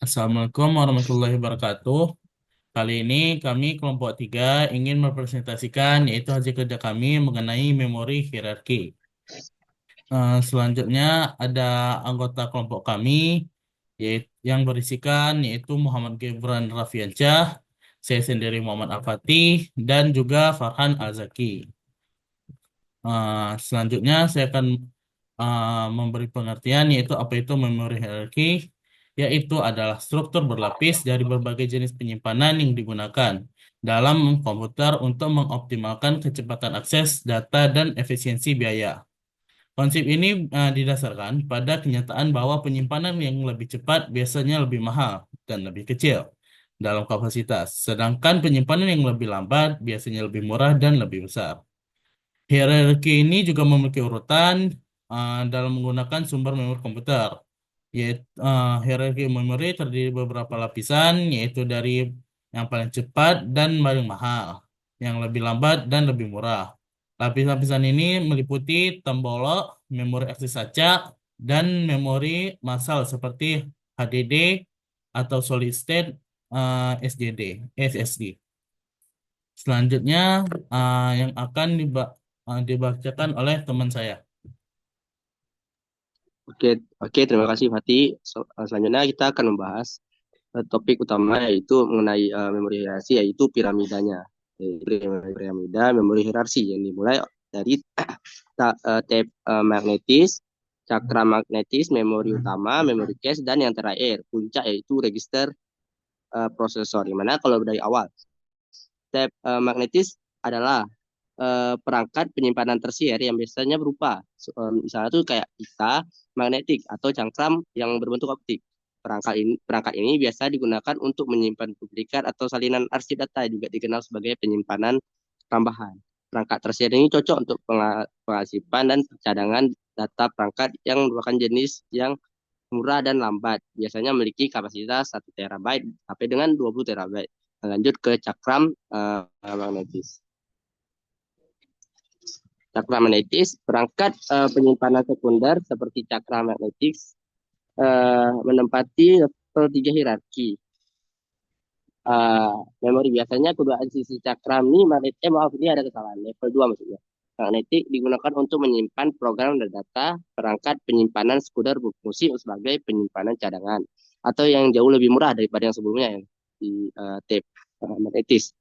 Assalamualaikum warahmatullahi wabarakatuh. Kali ini kami kelompok 3 ingin mempresentasikan yaitu hasil kerja kami mengenai memori hierarki. Selanjutnya ada anggota kelompok kami yaitu yang berisikan yaitu Muhammad Gibran Rafiansyah, saya sendiri Muhammad Al-Fatih, dan juga Farhan Al-Zaki. Selanjutnya saya akan memberi pengertian yaitu apa itu memori hierarki, yaitu adalah struktur berlapis dari berbagai jenis penyimpanan yang digunakan dalam komputer untuk mengoptimalkan kecepatan akses data dan efisiensi biaya. Konsep ini didasarkan pada kenyataan bahwa penyimpanan yang lebih cepat biasanya lebih mahal dan lebih kecil dalam kapasitas, sedangkan penyimpanan yang lebih lambat biasanya lebih murah dan lebih besar. Hierarki ini juga memiliki urutan dalam menggunakan sumber memori komputer. Yaitu hierarki memori terdiri beberapa lapisan, yaitu dari yang paling cepat dan paling mahal, yang lebih lambat dan lebih murah. Lapis-lapisan ini meliputi tembolok, memori akses acak, dan memori massal seperti HDD atau solid state SSD. SSD. Selanjutnya yang akan dibacakan oleh teman saya. Oke, oke, terima kasih Fatih. Selanjutnya kita akan membahas topik utama yaitu mengenai memori hierarki yaitu piramidanya. Piramida memori hierarki yang dimulai dari tape magnetis, cakra magnetis, memori utama, memori cache, dan yang terakhir puncak yaitu register prosesor. Dimana kalau dari awal tape magnetis adalah perangkat penyimpanan tersier yang biasanya berupa misalnya tuh kayak pita magnetik atau cangkram yang berbentuk optik. Perangkat ini biasa digunakan untuk menyimpan duplikat atau salinan arsip data, juga dikenal sebagai penyimpanan tambahan. Perangkat tersier ini cocok untuk pengarsipan dan cadangan data perangkat yang merupakan jenis yang murah dan lambat. Biasanya memiliki kapasitas 1 terabyte sampai dengan 20 terabyte. Lanjut ke cakram magnetis. Cakra magnetis, perangkat penyimpanan sekunder seperti cakra magnetis menempati level 3 hierarki. Memori biasanya kedua sisi cakram ini maaf ini ada kesalahan, level 2 maksudnya. Magnetik digunakan untuk menyimpan program dan data, perangkat penyimpanan sekunder berfungsi sebagai penyimpanan cadangan atau yang jauh lebih murah daripada yang sebelumnya yang di tape magnetis.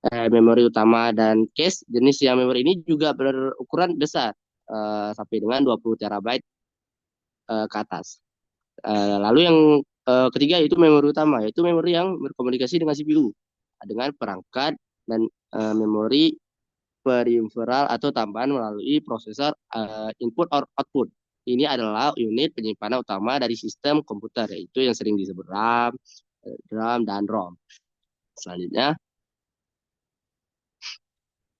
Memori utama dan cache, jenis yang memori ini juga berukuran besar sampai dengan 20 terabyte ke atas. Lalu yang ketiga yaitu memori utama, yaitu memori yang berkomunikasi dengan CPU dengan perangkat dan memori peripheral atau tambahan melalui prosesor input or output. Ini adalah unit penyimpanan utama dari sistem komputer, yaitu yang sering disebut RAM, dan ROM. Selanjutnya,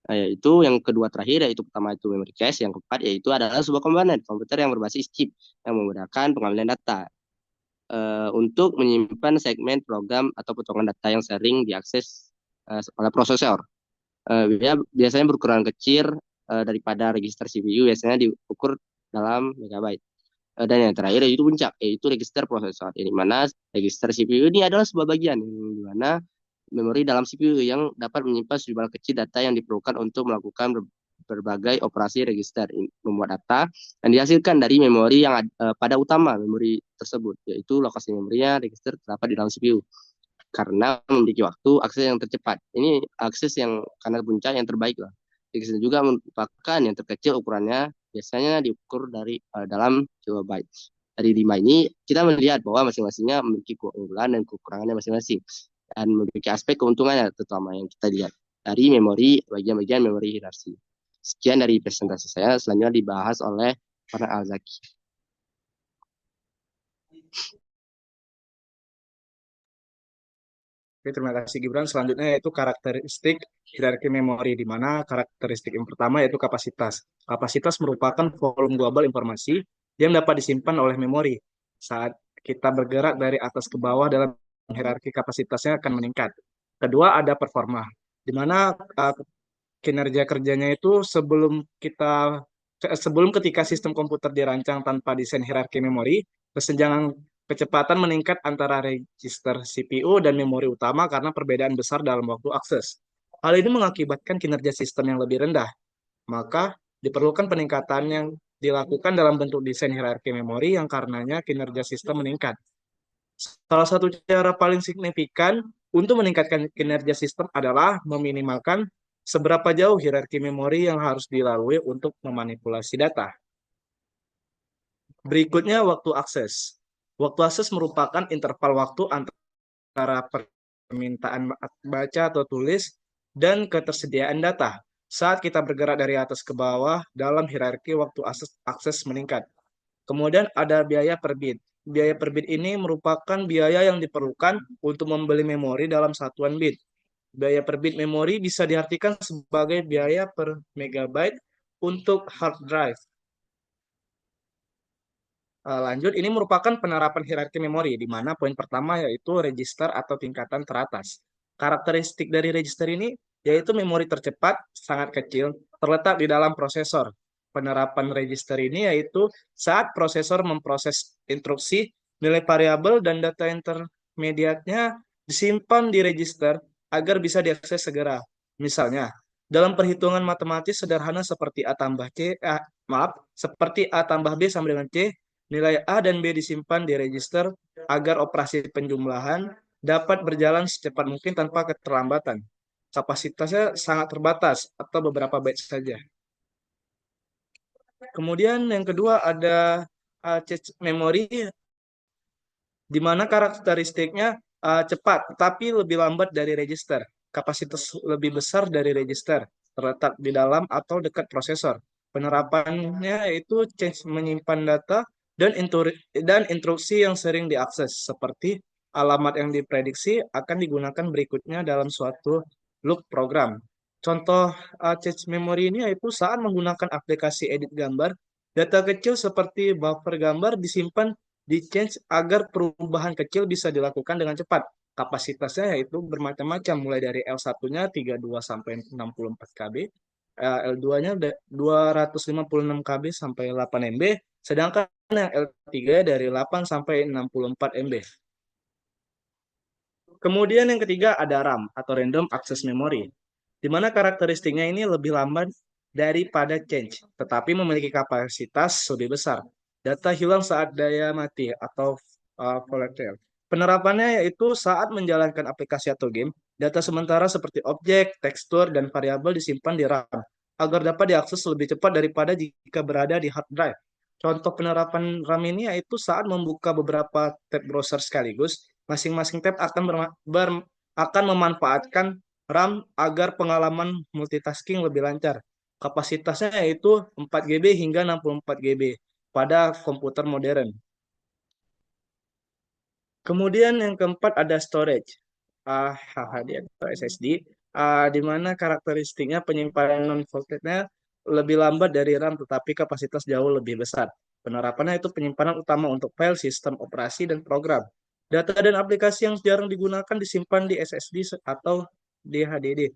yaitu yang kedua terakhir, yaitu pertama itu memory cache, yang keempat yaitu adalah sebuah komponen komputer yang berbasis chip yang memudahkan pengambilan data untuk menyimpan segmen program atau potongan data yang sering diakses oleh prosesor. Biasanya berukuran kecil daripada register CPU, biasanya diukur dalam megabyte. Dan yang terakhir yaitu puncak, yaitu register prosesor, di mana register CPU ini adalah sebuah bagian di mana memori dalam CPU yang dapat menyimpan sejumlah kecil data yang diperlukan untuk melakukan berbagai operasi register, membuat data yang dihasilkan dari memori yang pada utama memori tersebut, yaitu lokasi memorinya register terdapat di dalam CPU karena memiliki waktu akses yang tercepat. Ini akses yang karena puncak yang terbaik lah. Register juga merupakan yang terkecil ukurannya, biasanya diukur dari dalam kilobyte. Dari 5 ini kita melihat bahwa masing-masingnya memiliki keunggulan dan kekurangannya masing-masing dan memiliki aspek keuntungannya, terutama yang kita lihat dari memori, bagian-bagian memori hierarki. Sekian dari presentasi saya, selanjutnya dibahas oleh Farhan Al-Zaki. Oke, terima kasih Gibran. Selanjutnya yaitu karakteristik hierarki memori, di mana karakteristik yang pertama yaitu kapasitas. Kapasitas merupakan volume global informasi yang dapat disimpan oleh memori. Saat kita bergerak dari atas ke bawah dalam hierarki, kapasitasnya akan meningkat. Kedua, ada performa, di mana kinerja kerjanya itu sebelum ketika sistem komputer dirancang tanpa desain hierarki memori, kesenjangan Kecepatan meningkat antara register CPU dan memori utama karena perbedaan besar dalam waktu akses. Hal ini mengakibatkan kinerja sistem yang lebih rendah. Maka diperlukan peningkatan yang dilakukan dalam bentuk desain hierarki memori yang karenanya kinerja sistem meningkat. Salah satu cara paling signifikan untuk meningkatkan kinerja sistem adalah meminimalkan seberapa jauh hierarki memori yang harus dilalui untuk memanipulasi data. Berikutnya, waktu akses. Waktu akses merupakan interval waktu antara permintaan baca atau tulis dan ketersediaan data. Saat kita bergerak dari atas ke bawah dalam hierarki waktu akses meningkat. Kemudian ada biaya per bit. Biaya per bit ini merupakan biaya yang diperlukan untuk membeli memori dalam satuan bit. Biaya per bit memori bisa diartikan sebagai biaya per megabyte untuk hard drive. Lanjut, ini merupakan penerapan hierarki memori, di mana poin pertama yaitu register atau tingkatan teratas. Karakteristik dari register ini yaitu memori tercepat, sangat kecil, terletak di dalam prosesor. Penerapan register ini yaitu saat prosesor memproses instruksi, nilai variabel, dan data intermediatnya disimpan di register agar bisa diakses segera. Misalnya, dalam perhitungan matematis sederhana seperti seperti A tambah B sama dengan C, nilai A dan B disimpan di register agar operasi penjumlahan dapat berjalan secepat mungkin tanpa keterlambatan. Kapasitasnya sangat terbatas atau beberapa byte saja. Kemudian yang kedua ada cache memory, di mana karakteristiknya cepat tapi lebih lambat dari register. Kapasitas lebih besar dari register, terletak di dalam atau dekat prosesor. Penerapannya yaitu cache menyimpan data dan instruksi yang sering diakses, seperti alamat yang diprediksi akan digunakan berikutnya dalam suatu loop program. Contoh cache memory ini yaitu saat menggunakan aplikasi edit gambar, data kecil seperti buffer gambar disimpan di change agar perubahan kecil bisa dilakukan dengan cepat. Kapasitasnya yaitu bermacam-macam, mulai dari L1-nya 32 sampai 64 KB, L2-nya 256 KB sampai 8 MB, sedangkan yang L3 dari 8 sampai 64 MB. Kemudian yang ketiga ada RAM atau Random Access Memory, di mana karakteristiknya ini lebih lambat daripada change, tetapi memiliki kapasitas lebih besar. Data hilang saat daya mati atau volatile. Penerapannya yaitu saat menjalankan aplikasi atau game, data sementara seperti objek, tekstur, dan variabel disimpan di RAM agar dapat diakses lebih cepat daripada jika berada di hard drive. Contoh penerapan RAM ini yaitu saat membuka beberapa tab browser sekaligus, masing-masing tab akan memanfaatkan RAM agar pengalaman multitasking lebih lancar. Kapasitasnya yaitu 4 GB hingga 64 GB pada komputer modern. Kemudian yang keempat ada storage, HDD atau SSD, di mana karakteristiknya penyimpanan non-volatile lebih lambat dari RAM tetapi kapasitas jauh lebih besar. Penerapannya itu penyimpanan utama untuk file, sistem operasi, dan program. Data dan aplikasi yang jarang digunakan disimpan di SSD atau di HDD.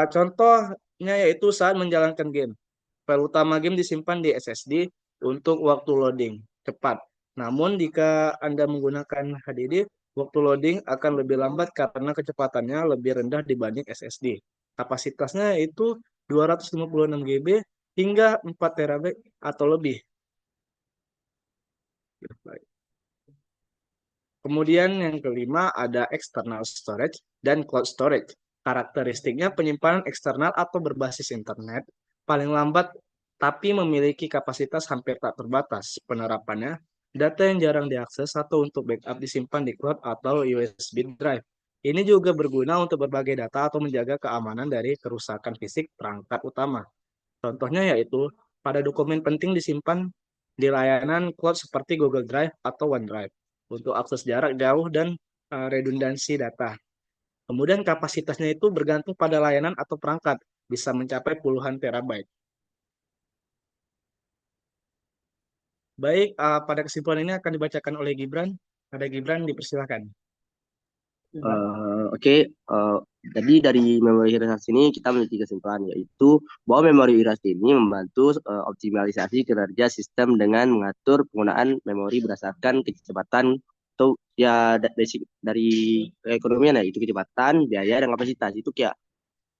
Contohnya yaitu saat menjalankan game. File utama game disimpan di SSD untuk waktu loading cepat. Namun jika Anda menggunakan HDD, waktu loading akan lebih lambat karena kecepatannya lebih rendah dibanding SSD. Kapasitasnya itu 256 GB hingga 4 TB atau lebih. Kemudian yang kelima ada external storage dan cloud storage. Karakteristiknya penyimpanan eksternal atau berbasis internet, paling lambat tapi memiliki kapasitas hampir tak terbatas. Penerapannya, data yang jarang diakses atau untuk backup disimpan di cloud atau USB drive. Ini juga berguna untuk berbagai data atau menjaga keamanan dari kerusakan fisik perangkat utama. Contohnya yaitu pada dokumen penting disimpan di layanan cloud seperti Google Drive atau OneDrive untuk akses jarak jauh dan redundansi data. Kemudian kapasitasnya itu bergantung pada layanan atau perangkat, bisa mencapai puluhan terabyte. Baik, pada kesimpulan ini akan dibacakan oleh Gibran. Ada Gibran, dipersilakan. Jadi dari memori hierarki ini kita memiliki kesimpulan, yaitu bahwa memori hierarki ini membantu optimalisasi kinerja sistem dengan mengatur penggunaan memori berdasarkan kecepatan atau ya dari ekonominya, itu kecepatan, biaya, dan kapasitas. Itu kayak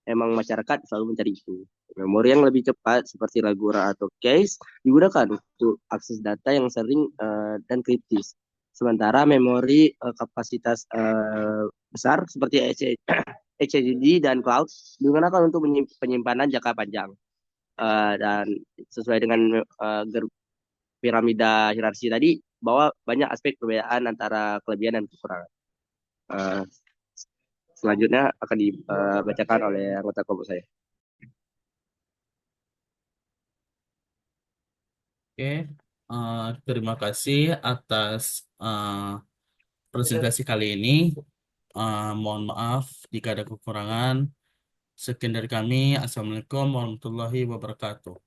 emang masyarakat selalu mencari itu. Memori yang lebih cepat seperti Lagura atau Case digunakan untuk akses data yang sering dan kritis. Sementara memori kapasitas besar seperti HDD dan cloud digunakan untuk penyimpanan jangka panjang. Dan sesuai dengan piramida hierarki tadi, bahwa banyak aspek perbedaan antara kelebihan dan kekurangan. Eh, Selanjutnya akan dibacakan oleh anggota kelompok saya. Oke, terima kasih atas presentasi kali ini. Mohon maaf jika ada kekurangan. Sekian dari kami. Assalamualaikum warahmatullahi wabarakatuh.